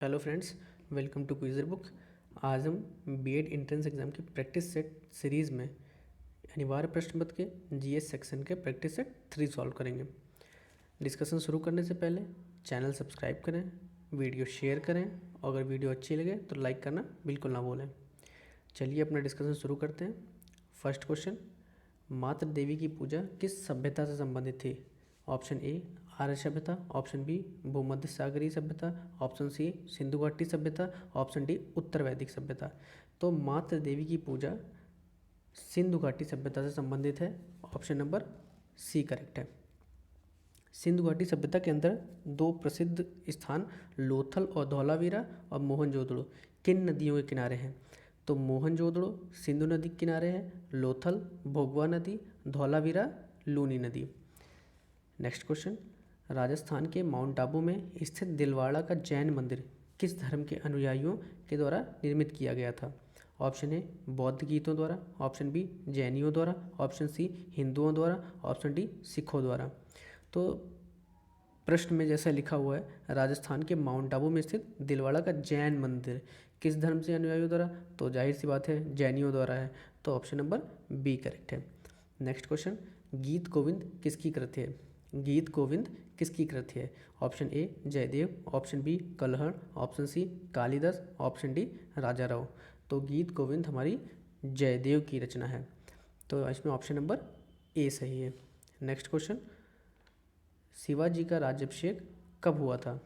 Hello friends, welcome to quizzer book. आज हम B Ed entrance exam की प्रैक्टिस सेट सीरीज़ में अनिवार्य प्रश्न पत्र के जीएस सेक्शन के प्रैक्टिस सेट 3 सॉल्व करेंगे। डिस्कशन शुरू करने से पहले चैनल सब्सक्राइब करें, वीडियो शेयर करें और अगर वीडियो अच्छी लगे तो लाइक करना बिल्कुल ना भूलें। चलिए अपना डिस्कशन शुरू करते हैं। फर्स्ट क्वेश्चन, मातृ देवी की पूजा किस सभ्यता से संबंधित थी? ऑप्शन ए आर्य सभ्यता, ऑप्शन बी भूमध्य सागरीय सभ्यता, ऑप्शन सी सिंधु घाटी सभ्यता, ऑप्शन डी उत्तर वैदिक सभ्यता। तो मातृ देवी की पूजा सिंधु घाटी सभ्यता से संबंधित है। ऑप्शन नंबर सी करेक्ट है। सिंधु घाटी सभ्यता के अंदर दो प्रसिद्ध स्थान लोथल और धौलावीरा और मोहनजोदड़ो किन नदियों के किनारे हैं? तो मोहनजोदड़ो सिंधु नदी के किनारे है, लोथल भोगवा नदी, धौलावीरा लूनी नदी। नेक्स्ट क्वेश्चन, राजस्थान के माउंट आबू में स्थित दिलवाड़ा का जैन मंदिर किस धर्म के अनुयायियों के द्वारा निर्मित किया गया था? ऑप्शन ए बौद्ध गीतों द्वारा, ऑप्शन बी जैनियों द्वारा, ऑप्शन सी हिंदुओं द्वारा, ऑप्शन डी सिखों द्वारा। तो प्रश्न में जैसा लिखा हुआ है, राजस्थान के माउंट आबू में स्थित दिलवाड़ा का जैन मंदिर किस धर्म से अनुयायियों द्वारा? तो जाहिर सी बात है जैनियों द्वारा है, तो ऑप्शन नंबर बी करेक्ट है। नेक्स्ट क्वेश्चन, गीत गोविंद किसकी कृति है? गीत गोविंद किसकी कृति है? Option A Jaydev, option B Kalhan, option C Kalidas, option D Raja Rao. तो गीत गोविंद हमारी जयदेव की रचना है, तो इसमें ऑप्शन नंबर ए सही है। नेक्स्ट क्वेश्चन, शिवाजी का राज्याभिषेक कब हुआ था?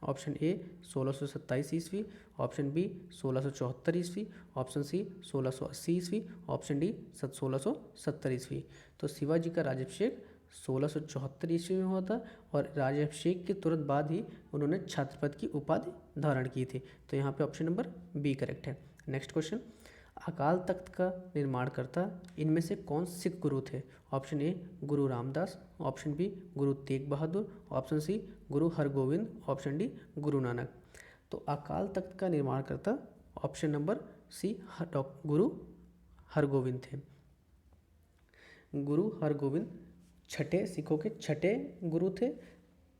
ऑप्शन ए 1627 ईस्वी, ऑप्शन बी 1674 ईस्वी, ऑप्शन सी 1680 ईस्वी, ऑप्शन डी 1670 ईस्वी। तो शिवाजी का राज्याभिषेक 1674 ईस्वी में हुआ था और राज्याभिषेक के तुरंत बाद ही उन्होंने छत्रपति की उपाधि धारण की थी, तो यहाँ पे ऑप्शन नंबर बी करेक्ट है। नेक्स्ट क्वेश्चन, अकाल तख्त का निर्माणकर्ता इनमें से कौन सिख गुरु थे? Option A Guru Ramdas, option B Guru Tegh Bahadur, option C Guru Hargovind, option D Guru Nanak. तो अकाल तख्त का निर्माणकर्ता ऑप्शन नंबर सी गुरु हरगोविंद थे। गुरु हरगोविंद छठे सिखों के छठे गुरु थे।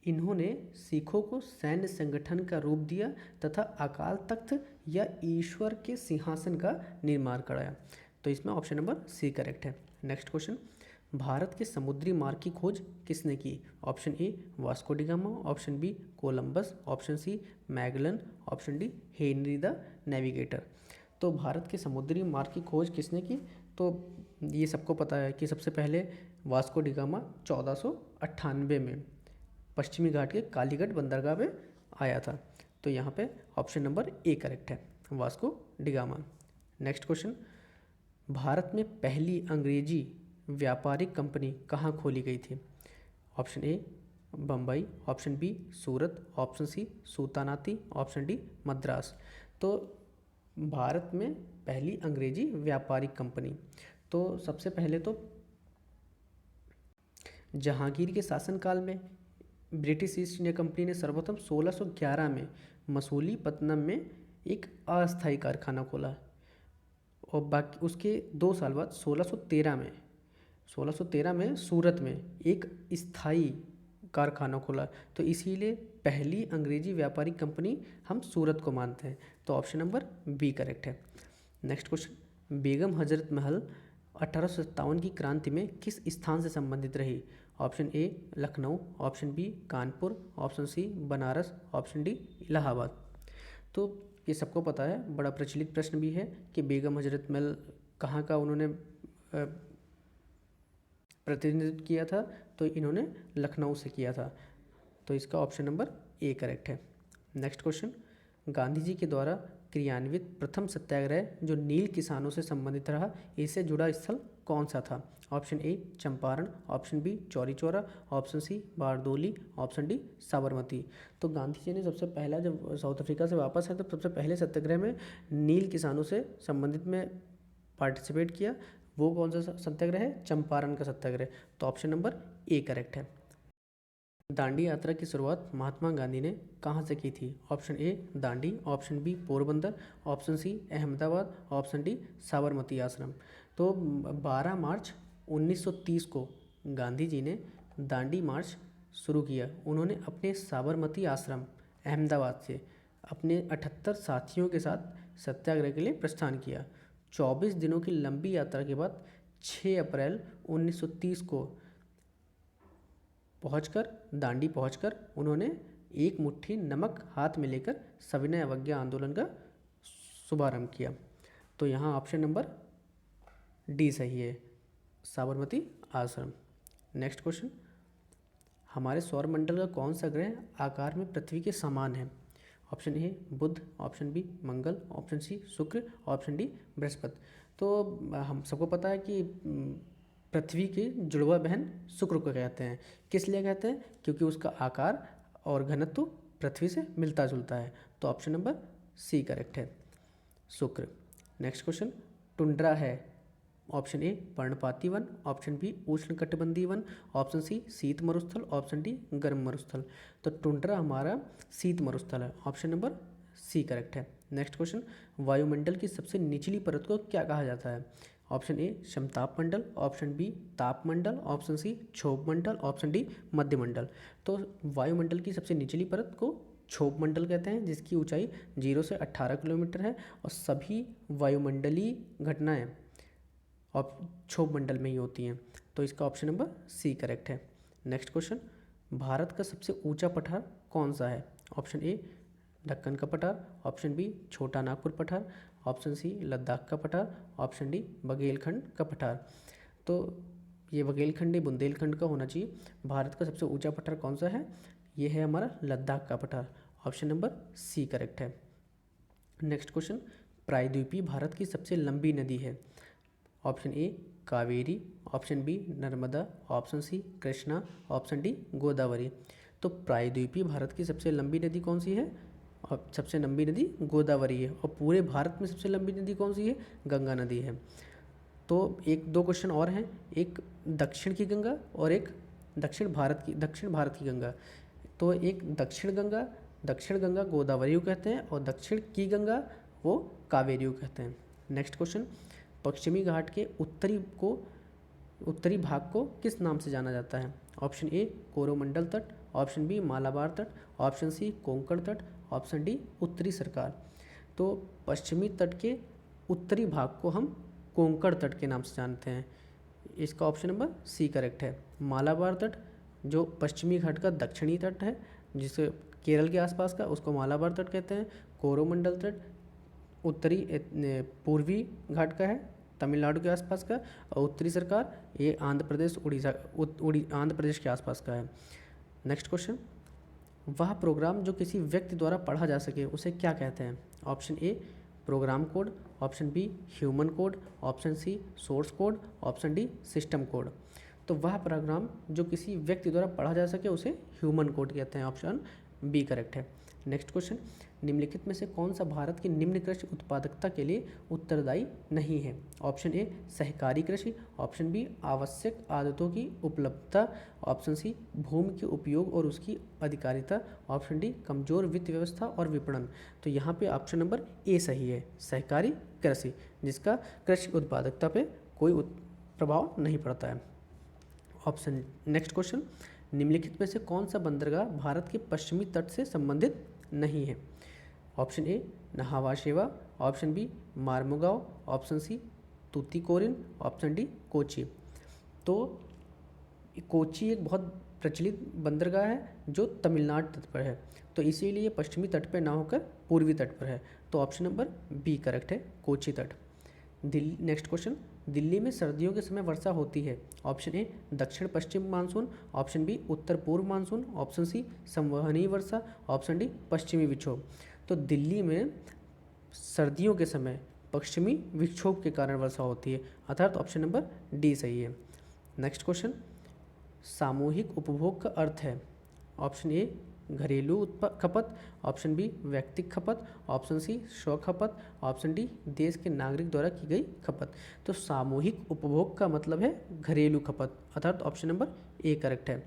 इन्होंने सिखों को सैन्य संगठन का रूप दिया तथा अकाल तख्त या ईश्वर के सिंहासन का निर्माण कराया, तो इसमें ऑप्शन नंबर सी करेक्ट है। नेक्स्ट क्वेश्चन, भारत के समुद्री मार्ग की खोज किसने की? Option A Vasco da Gama, option B Columbus, option C Magellan, option D Henry the Navigator. तो भारत के समुद्री मार्ग की खोज किसने की? तो ये सबको पता है कि सबसे पहले वास्को डी गामा 1498 में पश्चिमी घाट के कालीगढ़ बंदरगाह में आया था, तो यहाँ पे ऑप्शन नंबर ए करेक्ट है, Vasco da Gama. Next question, Bharat में पहली अंग्रेजी व्यापारिक कंपनी कहाँ खोली गई थी? Option A Bombay, option B Surat, option C Sutanati, option D Madras. तो भारत में पहली अंग्रेजी व्यापारिक कंपनी, तो सबसे पहले तो जहांगीर के शासनकाल में ब्रिटिश ईस्ट इंडिया कंपनी ने सर्वप्रथम 1611 में मसूलीपट्टनम में एक अस्थायी कारखाना खोला और बाकी उसके 2 साल बाद 1613 में सूरत में एक स्थायी कारखाना खोला, तो इसीलिए पहली अंग्रेजी व्यापारिक कंपनी हम सूरत को मानते हैं, तो ऑप्शन नंबर बी करेक्ट है। नेक्स्ट क्वेश्चन, बेगम हजरत महल 1857 की क्रांति में किस स्थान से संबंधित रही? Option A Lucknow, option B Kanpur, option C Banaras, option D Allahabad. तो ये सबको पता है, बड़ा प्रचलित प्रश्न भी है कि बेगम हजरत महल कहाँ का उन्होंने प्रतिनिधित्व किया था, तो इन्होंने लखनऊ से किया था, तो इसका ऑप्शन नंबर ए करेक्ट है। नेक्स्ट क्वेश्चन, गांधी जी के द्वारा क्रियान्वित प्रथम सत्याग्रह जो नील किसानों से संबंधित रहा, इससे जुड़ा स्थल कौन सा था? Option A Champaran, option B Chauri Chaura, option C Bardoli, option D Sabarmati. तो गांधी जी ने सबसे पहला जब साउथ अफ्रीका से वापस आए तो सबसे पहले सत्याग्रह में नील किसानों से संबंधित में पार्टिसिपेट किया, वो कौन सा सत्याग्रह है? चंपारण का सत्याग्रह, तो ऑप्शन नंबर ए करेक्ट है। दांडी यात्रा की शुरुआत महात्मा गांधी ने कहाँ से की थी? Option A Dandi, option B Porbandar, option C Ahmedabad, option D Sabarmati Ashram. तो 12 मार्च 1930 को गांधी जी ने दांडी मार्च शुरू किया। उन्होंने अपने साबरमती आश्रम अहमदाबाद से अपने 78 साथियों के साथ सत्याग्रह के लिए प्रस्थान किया। 24 दिनों की लंबी यात्रा के बाद 6 अप्रैल 1930 को दांडी पहुंचकर उन्होंने एक मुट्ठी नमक हाथ में लेकर सविनय अवज्ञा आंदोलन का शुभारंभ किया। तो यहाँ ऑप्शन नंबर डी सही है, साबरमती आश्रम। नेक्स्ट क्वेश्चन, हमारे सौरमंडल का कौन सा ग्रह आकार में पृथ्वी के समान है? Option A Budh, option B Mangal, option C Shukra, option D Brihaspati. तो हम सबको पता है कि पृथ्वी की जुड़वा बहन शुक्र को कहते हैं। किस लिए कहते हैं? क्योंकि उसका आकार और घनत्व पृथ्वी से मिलता जुलता है। तो ऑप्शन नंबर सी करेक्ट है, शुक्र। नेक्स्ट क्वेश्चन, टुंड्रा है ऑप्शन ए पर्णपाती वन, ऑप्शन बी उष्णकटिबंधीय वन, ऑप्शन सी शीत मरुस्थल, ऑप्शन डी गर्म मरुस्थल। तो टुंड्रा हमारा शीत मरुस्थल है, ऑप्शन नंबर सी करेक्ट है। नेक्स्ट क्वेश्चन, वायुमंडल की सबसे निचली परत को क्या कहा जाता है? ऑप्शन ए समताप मंडल, ऑप्शन बी तापमंडल, ऑप्शन सी क्षोभ मंडल, ऑप्शन डी मध्यमंडल। तो वायुमंडल की सबसे निचली परत को क्षोभ मंडल कहते हैं, जिसकी ऊंचाई 0 से 18 किलोमीटर है और सभी वायुमंडलीय घटनाएं क्षोभ मंडल में ही होती हैं। तो इसका ऑप्शन नंबर सी करेक्ट है। नेक्स्ट क्वेश्चन, भारत का सबसे ऊंचा पठार कौन सा है? ऑप्शन ए दक्कन का पठार, ऑप्शन बी छोटा नागपुर पठार, ऑप्शन सी लद्दाख का पठार, ऑप्शन डी बघेलखंड का पठार। तो ये बघेलखंडी बुंदेलखंड का होना चाहिए। भारत का सबसे ऊंचा पठार कौन सा है? ये है हमारा लद्दाख का पठार, ऑप्शन नंबर सी करेक्ट है। नेक्स्ट क्वेश्चन, प्रायद्वीपीय भारत की सबसे लंबी नदी है? Option A Kaveri, option B Narmada, option C Krishna, option D Godavari. तो प्रायद्वीपीय भारत की सबसे लंबी नदी कौन सी है? और सबसे लंबी नदी गोदावरी है। और पूरे भारत में सबसे लंबी नदी कौन सी है? गंगा नदी है। तो एक दो क्वेश्चन और हैं, एक दक्षिण की गंगा और एक दक्षिण भारत की गंगा। तो एक दक्षिण गंगा गोदावरी को कहते हैं और दक्षिण की गंगा वो कावेरी को कहते हैं। नेक्स्ट क्वेश्चन, पश्चिमी घाट के उत्तरी भाग को किस नाम से जाना जाता है? ऑप्शन ए कोरोमंडल तट, ऑप्शन बी मालाबार तट, ऑप्शन सी कोंकण तट, ऑप्शन डी उत्तरी सरकार। तो पश्चिमी तट के उत्तरी भाग को हम कोंकण तट के नाम से जानते हैं, इसका ऑप्शन नंबर सी करेक्ट है। मालाबार तट जो पश्चिमी घाट का दक्षिणी तट है, जिसे केरल के आसपास का, उसको मालाबार तट कहते हैं। कोरोमंडल तट पूर्वी घाट का है, तमिलनाडु के आसपास का। और उत्तरी सरकार ये आंध्र प्रदेश के आसपास का है। नेक्स्ट क्वेश्चन, वह प्रोग्राम जो किसी व्यक्ति द्वारा पढ़ा जा सके उसे क्या कहते हैं? Option A program code, option B human code, option C source code, option D system code. तो वह प्रोग्राम जो किसी व्यक्ति द्वारा पढ़ा जा सके उसे ह्यूमन कोड कहते हैं, ऑप्शन बी करेक्ट है। नेक्स्ट क्वेश्चन, निम्नलिखित में से कौन सा भारत की निम्न कृषि उत्पादकता के लिए उत्तरदायी नहीं है? ऑप्शन ए सहकारी कृषि, ऑप्शन बी आवश्यक आदतों की उपलब्धता, ऑप्शन सी भूमि के उपयोग और उसकी अधिकारिता, ऑप्शन डी कमजोर वित्त व्यवस्था और विपणन। तो यहाँ पे ऑप्शन नंबर ए सही है, सहकारी कृषि, जिसका कृषि उत्पादकता पे कोई प्रभाव नहीं पड़ता है। ऑप्शन नेक्स्ट क्वेश्चन, निम्नलिखित में से कौन सा बंदरगाह भारत के पश्चिमी तट से संबंधित नहीं है? Option A Nhava Sheva, option B Marmugao, option C Tuticorin, option D Kochi. तो कोची एक बहुत प्रचलित बंदरगाह है जो तमिलनाडु तट पर है, तो इसीलिए पश्चिमी तट पर ना होकर पूर्वी तट पर है। तो ऑप्शन नंबर बी करेक्ट है, कोची तट। नेक्स्ट क्वेश्चन, दिल्ली में सर्दियों के समय वर्षा होती है? ऑप्शन ए दक्षिण पश्चिम मानसून, ऑप्शन बी उत्तर पूर्व मानसून, ऑप्शन सी संवहनीय वर्षा, ऑप्शन डी पश्चिमी विक्षोभ। तो दिल्ली में सर्दियों के समय पश्चिमी विक्षोभ के कारण वर्षा होती है, अर्थात ऑप्शन नंबर डी सही है। नेक्स्ट क्वेश्चन, सामूहिक उपभोग का अर्थ है? ऑप्शन ए घरेलू खपत, ऑप्शन बी व्यक्तिगत खपत, ऑप्शन सी स्व खपत, ऑप्शन डी देश के नागरिक द्वारा की गई खपत। तो सामूहिक उपभोग का मतलब है घरेलू खपत, अर्थात ऑप्शन नंबर ए करेक्ट है।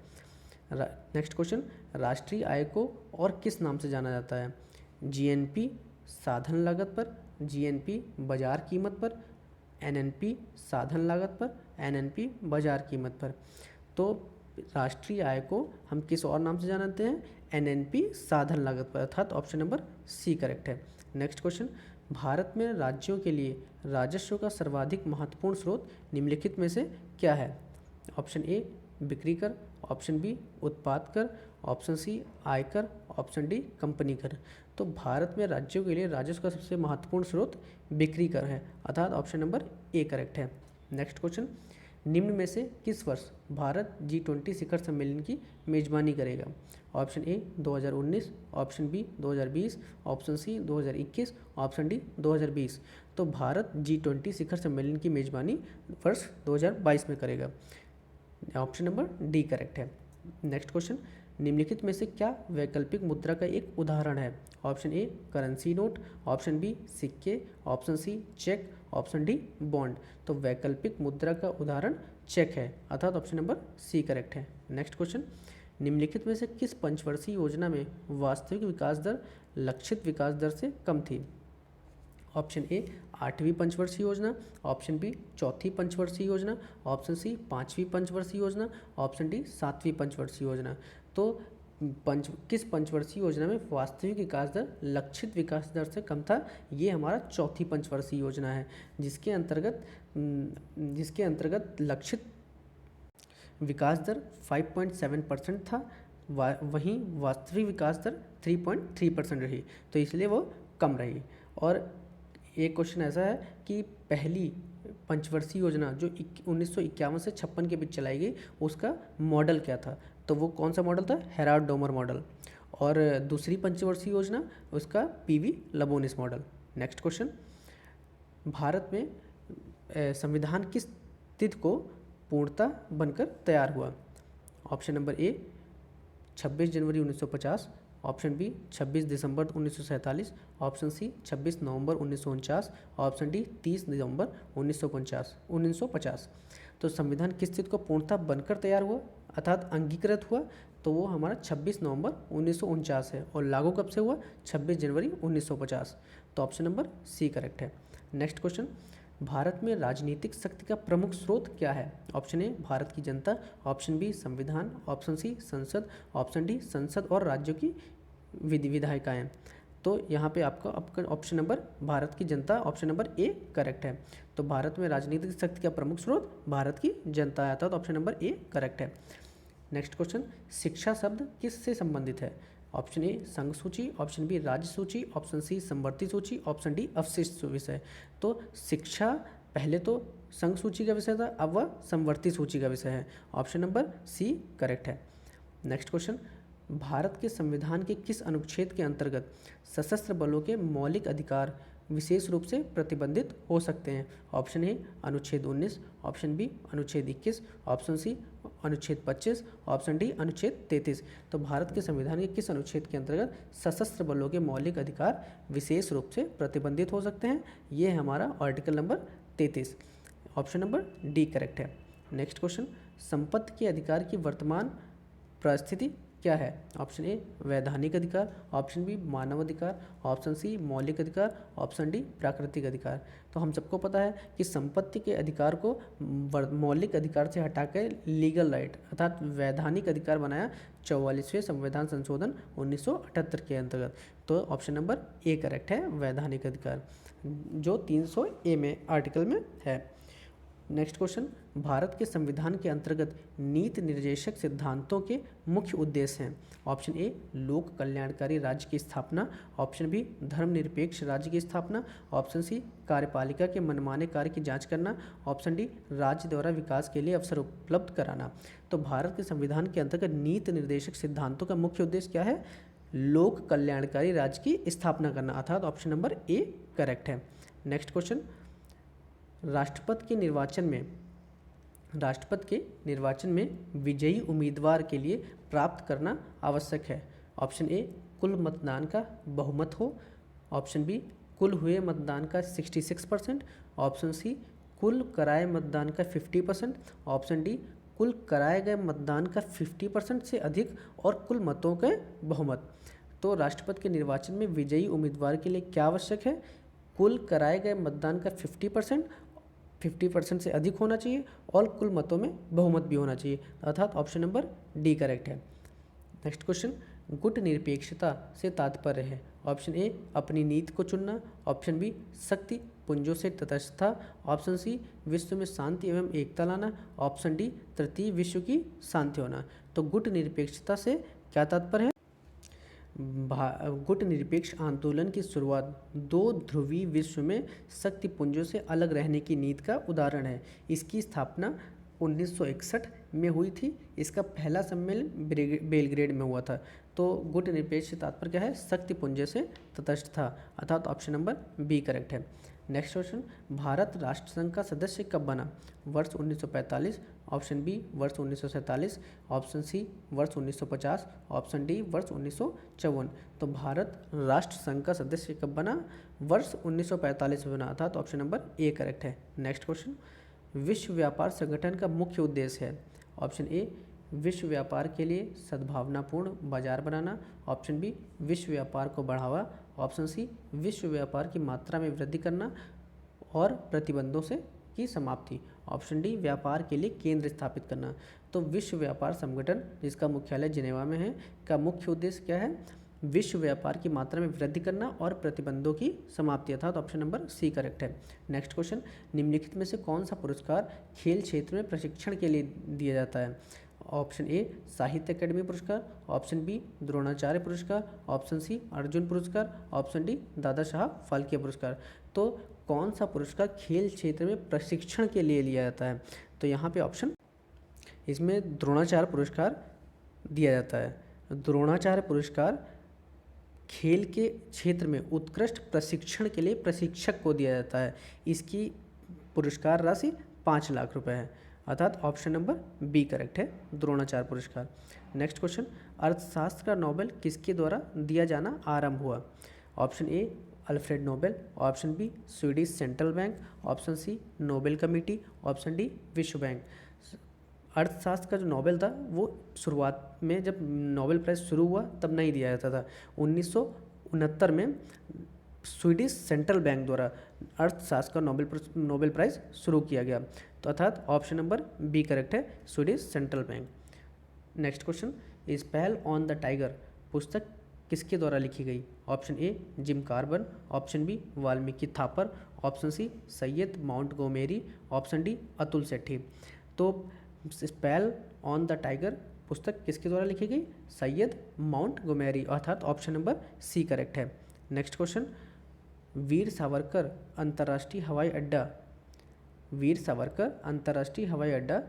नेक्स्ट क्वेश्चन, राष्ट्रीय आय को और किस नाम से जाना जाता है? जीएनपी साधन लागत पर, जीएनपी बाजार कीमत पर, एनएनपी साधन लागत पर, एनएनपी बाजार कीमत पर। तो राष्ट्रीय आय को हम किस और नाम से जानते हैं? एनएनपी साधन लागत पर, अर्थात ऑप्शन नंबर सी करेक्ट है। नेक्स्ट क्वेश्चन, भारत में राज्यों के लिए राजस्व का सर्वाधिक महत्वपूर्ण स्रोत निम्नलिखित में से क्या है? ऑप्शन ए बिक्री कर, ऑप्शन बी उत्पाद कर, ऑप्शन सी आयकर, ऑप्शन डी कंपनी कर। तो भारत में राज्यों के लिए राजस्व का सबसे महत्वपूर्ण स्रोत बिक्री कर है, अर्थात ऑप्शन नंबर ए करेक्ट है। नेक्स्ट क्वेश्चन, निम्न में से किस वर्ष भारत G20 शिखर सम्मेलन की मेजबानी करेगा? Option A 2019, option B 2020, option C 2021, option D 2020। तो भारत G20 शिखर सम्मेलन की मेजबानी वर्ष 2022 में करेगा, ऑप्शन नंबर डी करेक्ट है। नेक्स्ट क्वेश्चन, निम्नलिखित में से क्या वैकल्पिक मुद्रा का एक उदाहरण है? Option A currency note, option B सिक्के, option C cheque, option D bond. तो वैकल्पिक मुद्रा का उदाहरण चेक है, अर्थात ऑप्शन नंबर सी करेक्ट है। नेक्स्ट क्वेश्चन, निम्नलिखित में से किस पंचवर्षीय योजना में वास्तविक विकास दर लक्षित विकास दर से कम थी? ऑप्शन ए 8वीं पंचवर्षीय योजना, ऑप्शन बी 4थी पंचवर्षीय योजना, ऑप्शन सी 5वीं पंचवर्षीय योजना, ऑप्शन डी 7वीं पंचवर्षीय योजना। तो किस पंचवर्षीय योजना में वास्तविक विकास दर लक्षित विकास दर से कम था? ये हमारा 4थी पंचवर्षीय योजना है, जिसके अंतर्गत लक्षित विकास दर 5.7% था, वहीं वास्तविक विकास दर 3.3% रही, तो इसलिए वो कम रही। और एक क्वेश्चन ऐसा है कि पहली पंचवर्षीय योजना जो 1951 से 56 के बीच चलाई गई, उसका मॉडल क्या था? तो वो कौन सा मॉडल था? Harrod Domar model. और दूसरी पंचवर्षीय योजना उसका पीवी लबोनिस मॉडल। नेक्स्ट क्वेश्चन, भारत में संविधान किस तिथि को पूर्णतः बनकर तैयार हुआ? ऑप्शन नंबर ए 26 जनवरी 1950, ऑप्शन बी 26 दिसंबर 1947, ऑप्शन सी 26 नवंबर 1949, ऑप्शन डी 30 दिसंबर 1950। तो संविधान किस तिथि को पूर्णतः बनकर तैयार हुआ अर्थात अंगीकृत हुआ? तो वो हमारा 26 नवंबर 1949 है। और लागू कब से हुआ? 26 जनवरी 1950। तो ऑप्शन नंबर सी करेक्ट है। नेक्स्ट क्वेश्चन, भारत में राजनीतिक शक्ति का प्रमुख स्रोत क्या है? ऑप्शन ए भारत की जनता, ऑप्शन बी संविधान, ऑप्शन सी संसद, ऑप्शन डी संसद और राज्यों की विधायिकाएं। तो यहाँ पे आपका ऑप्शन नंबर भारत की जनता, ऑप्शन नंबर ए करेक्ट है। तो भारत में राजनीतिक शक्ति का प्रमुख स्रोत भारत की जनता है, तो ऑप्शन नंबर ए करेक्ट है। नेक्स्ट क्वेश्चन, शिक्षा शब्द किससे संबंधित है? ऑप्शन ए संघ सूची, ऑप्शन बी राज्य सूची, ऑप्शन सी समवर्ती सूची, ऑप्शन डी अवशिष्ट विषय। तो शिक्षा पहले तो संघ सूची का विषय था, अब वह समवर्ती सूची का विषय है, ऑप्शन नंबर सी करेक्ट है। नेक्स्ट क्वेश्चन, भारत के संविधान के किस अनुच्छेद के अंतर्गत सशस्त्र बलों के मौलिक अधिकार विशेष रूप से प्रतिबंधित हो सकते हैं? ऑप्शन ए अनुच्छेद 19, ऑप्शन बी अनुच्छेद 21, ऑप्शन सी अनुच्छेद 25, ऑप्शन डी अनुच्छेद 33। तो भारत के संविधान के किस अनुच्छेद के अंतर्गत सशस्त्र बलों के मौलिक अधिकार विशेष रूप से प्रतिबंधित हो सकते हैं? ये है हमारा article number 33, option number D correct है। नेक्स्ट क्वेश्चन, संपत्ति के अधिकार की वर्तमान परिस्थिति क्या है? ऑप्शन ए वैधानिक अधिकार, ऑप्शन बी मानव अधिकार, ऑप्शन सी मौलिक अधिकार, ऑप्शन डी प्राकृतिक अधिकार। तो हम सबको पता है कि संपत्ति के अधिकार को मौलिक अधिकार से हटाकर लीगल राइट अर्थात वैधानिक अधिकार बनाया 44वें संविधान संशोधन 1978 के अंतर्गत। तो ऑप्शन नंबर ए करेक्ट है, वैधानिक अधिकार, जो 300A में आर्टिकल में है। नेक्स्ट क्वेश्चन, भारत के संविधान के अंतर्गत नीति निर्देशक सिद्धांतों के मुख्य उद्देश्य हैं? ऑप्शन ए लोक कल्याणकारी राज्य की स्थापना, ऑप्शन बी धर्मनिरपेक्ष राज्य की स्थापना, ऑप्शन सी कार्यपालिका के मनमाने कार्य की जांच करना, ऑप्शन डी राज्य द्वारा विकास के लिए अवसर उपलब्ध कराना। तो भारत के संविधान के अंतर्गत नीति निर्देशक सिद्धांतों का मुख्य उद्देश्य क्या है? लोक कल्याणकारी राज्य की स्थापना करना, अर्थात ऑप्शन नंबर ए करेक्ट है। नेक्स्ट क्वेश्चन, राष्ट्रपति के निर्वाचन में विजयी उम्मीदवार के लिए प्राप्त करना आवश्यक है? ऑप्शन ए कुल मतदान का बहुमत हो, ऑप्शन बी कुल हुए मतदान का 66%, ऑप्शन सी कुल कराए मतदान का 50%, ऑप्शन डी कुल कराए गए मतदान का 50% से अधिक और कुल मतों के बहुमत। तो राष्ट्रपति के निर्वाचन में विजयी उम्मीदवार के लिए क्या आवश्यक है? कुल कराए गए मतदान का 50% से अधिक होना चाहिए और कुल मतों में बहुमत भी होना चाहिए, अर्थात ऑप्शन नंबर डी करेक्ट है। नेक्स्ट क्वेश्चन, गुट निरपेक्षता से तात्पर्य है? ऑप्शन ए अपनी नीति को चुनना, ऑप्शन बी शक्ति पुंजों से तटस्थता, ऑप्शन सी विश्व में शांति एवं एकता लाना, ऑप्शन डी तृतीय विश्व की शांति होना। तो गुट निरपेक्षता से क्या तात्पर्य है? गुट निरपेक्ष आंदोलन की शुरुआत दो ध्रुवीय विश्व में शक्ति पुंजों से अलग रहने की नीति का उदाहरण है। इसकी स्थापना 1961 में हुई थी। इसका पहला सम्मेलन बेलग्रेड में हुआ था। तो गुट निरपेक्ष तात्पर्य क्या है? शक्ति पुंज से तटस्थ था, अर्थात ऑप्शन नंबर बी करेक्ट है। नेक्स्ट क्वेश्चन, भारत राष्ट्रसंघ का सदस्य कब बना? वर्ष 1945, ऑप्शन बी वर्ष 1947, ऑप्शन सी वर्ष 1950, ऑप्शन डी वर्ष 1954। तो भारत राष्ट्र संघ का सदस्य कब बना? वर्ष 1945 में बना, अर्थात ऑप्शन नंबर ए करेक्ट है। नेक्स्ट क्वेश्चन, विश्व व्यापार संगठन का मुख्य उद्देश्य है? ऑप्शन ए विश्व व्यापार के लिए सद्भावनापूर्ण बाजार बनाना, ऑप्शन बी विश्व व्यापार को बढ़ावा, ऑप्शन सी विश्व व्यापार की मात्रा में वृद्धि करना और प्रतिबंधों से की समाप्ति, ऑप्शन डी व्यापार के लिए केंद्र स्थापित करना। तो विश्व व्यापार संगठन, जिसका मुख्यालय जिनेवा में है, का मुख्य उद्देश्य क्या है? विश्व व्यापार की मात्रा में वृद्धि करना और प्रतिबंधों की समाप्ति, अर्थात ऑप्शन नंबर सी करेक्ट है। नेक्स्ट क्वेश्चन, निम्नलिखित में से कौन सा पुरस्कार खेल क्षेत्र में प्रशिक्षण के लिए दिया जाता है? ऑप्शन ए साहित्य अकेडमी पुरस्कार, ऑप्शन बी द्रोणाचार्य पुरस्कार, ऑप्शन सी अर्जुन पुरस्कार, ऑप्शन डी दादा साहब फाल्के पुरस्कार। तो कौन सा पुरस्कार खेल क्षेत्र में प्रशिक्षण के लिए लिया जाता है? तो यहाँ पे ऑप्शन, इसमें द्रोणाचार्य पुरस्कार दिया जाता है। द्रोणाचार्य पुरस्कार खेल के क्षेत्र में उत्कृष्ट प्रशिक्षण के लिए प्रशिक्षक को दिया जाता है। इसकी पुरस्कार राशि 5 लाख रुपए है, अर्थात ऑप्शन नंबर बी करेक्ट है, द्रोणाचार्य पुरस्कार। नेक्स्ट क्वेश्चन, अर्थशास्त्र का नोबेल किसके द्वारा दिया जाना आरंभ हुआ? Option A Alfred Nobel, option B Swedish central bank, option C Nobel committee, option D विश्व बैंक। अर्थशास्त्र का जो नोबेल था वो शुरुआत में जब नोबेल प्राइज़ शुरू हुआ तब नहीं दिया जाता था। 1969 में स्वीडिश सेंट्रल बैंक द्वारा अर्थशास्त्र का नोबेल प्राइज़ शुरू किया गया। तो अर्थात ऑप्शन नंबर बी करेक्ट है, Swedish central bank. Next question, spell on the tiger पुस्तक किसके द्वारा लिखी गई? Option A Jim Corbett, option B Valmiki Thapar, option C Syed Montgomery, option D Atul Sethi. तो स्पेल ऑन द टाइगर पुस्तक किसके द्वारा लिखी गई? सैयद माउंटगोमेरी, अर्थात ऑप्शन नंबर सी करेक्ट है। नेक्स्ट क्वेश्चन, वीर सावरकर अंतर्राष्ट्रीय हवाई अड्डा, वीर सावरकर अंतर्राष्ट्रीय हवाई अड्डा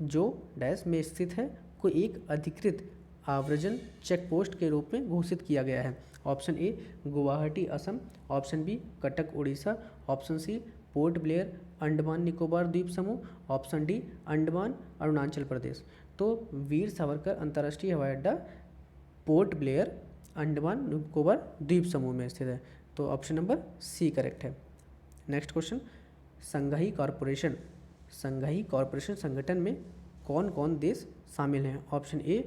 जो डैश में स्थित है को एक अधिकृत आव्रजन चेक पोस्ट के रूप में घोषित किया गया है। Option A Guwahati Assam, option B Cuttack Orissa, option C Port Blair Andaman Nicobar द्वीप समूह, ऑप्शन डी अंडमान अरुणाचल प्रदेश। तो वीर सावरकर अंतर्राष्ट्रीय हवाई अड्डा पोर्ट ब्लेयर अंडमान निकोबार द्वीप समूह में स्थित है। तो ऑप्शन नंबर सी करेक्ट है। Next question, Shanghai corporation, Shanghai corporation संगठन में कौन कौन देश शामिल हैं? ऑप्शन ए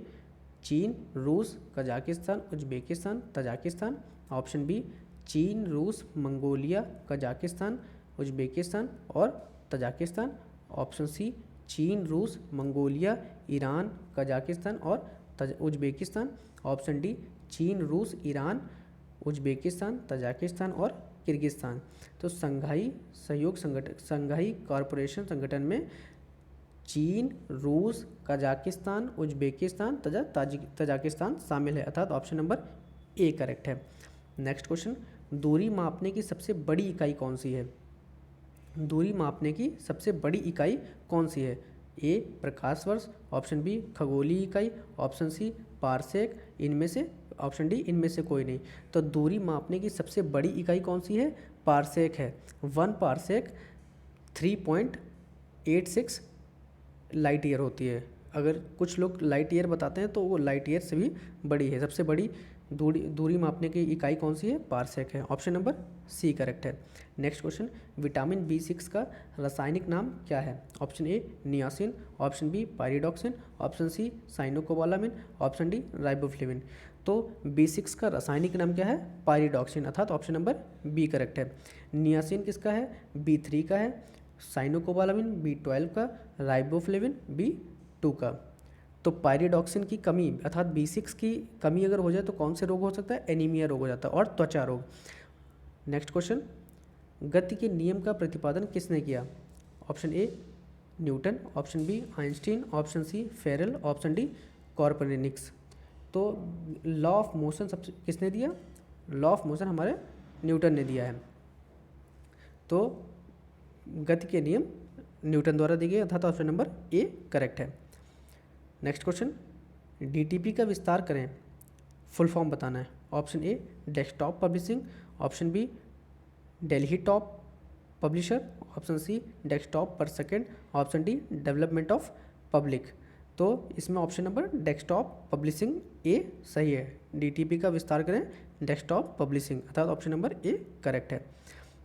चीन, रूस, Kazakhstan, Uzbekistan, Tajikistan, option B चीन, रूस, मंगोलिया, कजाकिस्तान, उज्बेकिस्तान और तजाकिस्तान, ऑप्शन सी चीन, रूस, मंगोलिया, ईरान, कजाकिस्तान और उज्बेकिस्तान, ऑप्शन डी चीन, रूस, ईरान, उज्बेकिस्तान, तजाकिस्तान और किर्गिस्तान। तो संघाई सहयोग संगठन, संघाई कॉरपोरेशन संगठन में चीन, रूस, कजाकिस्तान, उज्बेकिस्तान तथा तजाकिस्तान शामिल है, अर्थात ऑप्शन नंबर ए करेक्ट है। नेक्स्ट क्वेश्चन, दूरी मापने की सबसे बड़ी इकाई कौन सी है? दूरी मापने की सबसे बड़ी इकाई कौन सी है? ए प्रकाश वर्ष, ऑप्शन बी खगोलीय इकाई, ऑप्शन सी पारसेक, इनमें से ऑप्शन डी इनमें से कोई नहीं। तो दूरी मापने की सबसे बड़ी इकाई कौन सी है? पारसेक है। 1 पारसेक 3.86 लाइट ईयर होती है। अगर कुछ लोग लाइट ईयर बताते हैं तो वो लाइट ईयर से भी बड़ी है। सबसे बड़ी दूरी मापने की इकाई कौन सी है? पारसेक है, ऑप्शन नंबर सी करेक्ट है। नेक्स्ट क्वेश्चन, विटामिन B6 का रासायनिक नाम क्या है? Option A niacin, option B pyridoxine, option C cyanocobalamin, option D riboflavin. तो B6 का रासायनिक नाम क्या है? पायरिडॉक्सिन, अर्थात ऑप्शन नंबर बी करेक्ट है। नियासिन किसका है? B3 का है, साइनोकोबालामिन B12 का, राइबोफ्लेविन B2 का। तो पायरिडॉक्सिन की कमी अर्थात B6 की कमी अगर हो जाए तो कौन से रोग हो सकता है? एनीमिया रोग हो जाता है और त्वचा रोग। नेक्स्ट क्वेश्चन, गति के नियम का प्रतिपादन किसने किया? Option A Newton, option B Einstein, option C Ferrel, option D Copernicus. तो लॉ ऑफ मोशन सबसे किसने दिया? लॉ ऑफ मोशन हमारे न्यूटन ने दिया है। तो गति के नियम न्यूटन द्वारा दिए गए अर्थात ऑप्शन नंबर ए करेक्ट है। नेक्स्ट क्वेश्चन, डीटीपी का विस्तार करें, फुल फॉर्म बताना है। Option A desktop publishing, option B Delhi top publisher, option C desktop per second, option D development of public. तो इसमें option number desktop publishing A सही है। डीटीपी का विस्तार करें डेस्कटॉप पब्लिशिंग अर्थात ऑप्शन नंबर ए करेक्ट है।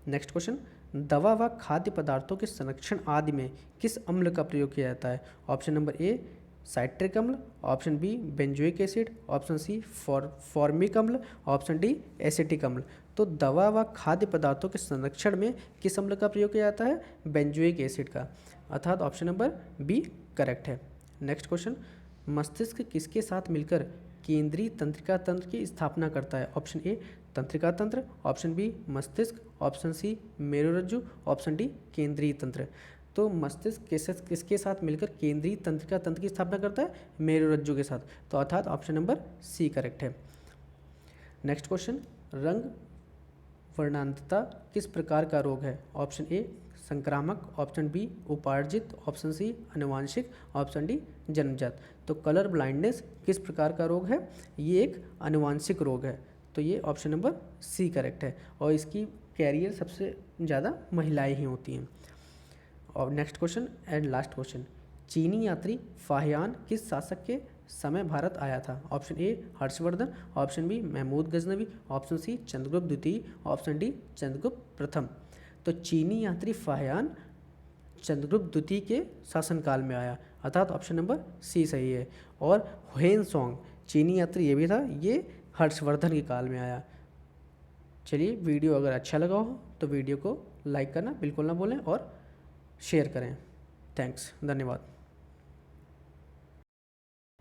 नेक्स्ट क्वेश्चन, दवा व खाद्य पदार्थों के संरक्षण आदि में किस अम्ल का प्रयोग किया जाता है? ऑप्शन नंबर ए साइट्रिक अम्ल, option B benzoic acid, option C formic अम्ल, ऑप्शन डी एसिटिक अम्ल। तो दवा व खाद्य पदार्थों के संरक्षण में किस अम्ल का प्रयोग किया जाता है? बेंजोइक एसिड का अर्थात ऑप्शन नंबर बी करेक्ट है। नेक्स्ट क्वेश्चन, मस्तिष्क किसके साथ मिलकर केंद्रीय तंत्रिका तंत्र की स्थापना करता है? ऑप्शन ए तंत्रिका तंत्र, ऑप्शन बी मस्तिष्क, ऑप्शन सी मेरुरज्जु, ऑप्शन डी केंद्रीय तंत्र। तो मस्तिष्क किसके साथ मिलकर केंद्रीय तंत्रिका तंत्र की स्थापना करता है? मेरुरज्जु के साथ। तो अर्थात ऑप्शन नंबर सी करेक्ट है। नेक्स्ट क्वेश्चन, रंग वर्णांतता किस प्रकार का रोग है? ऑप्शन ए संक्रामक, ऑप्शन बी उपार्जित, ऑप्शन सी आनुवांशिक, ऑप्शन डी जन्मजात। तो कलर ब्लाइंडनेस किस प्रकार का रोग है? ये एक आनुवांशिक रोग है। तो ये ऑप्शन नंबर सी करेक्ट है और इसकी कैरियर सबसे ज़्यादा महिलाएं ही होती हैं। और next question and last question, चीनी यात्री फाहियान किस शासक के समय भारत आया था? Option A Harshvardhan, option B Mahmud Ghaznavi, option C Chandragupta द्वितीय, ऑप्शन डी चंद्रगुप्त प्रथम। तो चीनी यात्री फाहियान चंद्रगुप्त द्वितीय के शासनकाल में आया अर्थात ऑप्शन नंबर सी सही है। और ह्वेनसोंग चीनी यात्री ये भी था, ये हर्षवर्धन के काल में आया। चलिए, वीडियो अगर अच्छा लगा हो तो वीडियो को लाइक करना बिल्कुल ना भूलें और शेयर करें। थैंक्स, धन्यवाद।